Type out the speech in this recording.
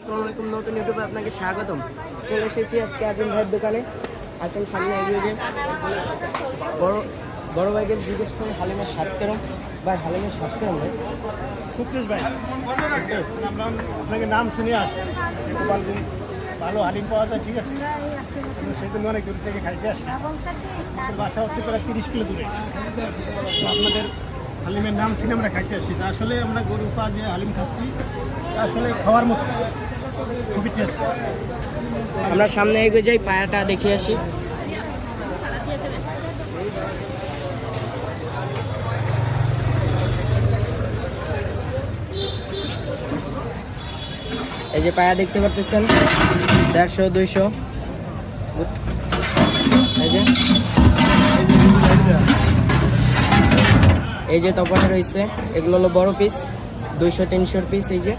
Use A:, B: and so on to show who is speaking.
A: আসসালামু আলাইকুম, নতুন ইউটিউবে আপনাকে স্বাগতম। চলে এসেছি আজকে আজম ভাইয়ের দোকানে। আসেন সামনে এগিয়ে যে বড় ভাইকে জিজ্ঞেস করুন হালিমের স্বাদ কেরম। ভাই হালিমের স্বাদ কেরম ভাই?
B: সুপ্রিস ভাই, আমরা আপনাকে নাম শুনে আসছি, ভালো হালিম পাওয়া যায়, ঠিক আছে। সেই জন্য অনেক দূর থেকে খাইতে আসছি। বাসা হচ্ছে প্রায় 30 কিলো দূরে। তো আপনাদের হালিমের নাম শুনে আমরা খাইতে আসছি। তা আসলে আমরা গরু পা যে হালিম খাচ্ছি তা আসলে খাওয়ার মতো খুবই টেস্ট।
A: আমরা সামনে এগিয়ে যাই, পায়াটা দেখে আসি। এই যে পায়া দেখতে পারতেছেন, 150 200। এই যে তপনে রয়েছে, এগুলো হলো বড় পিস, 200 300 পিস। এই যে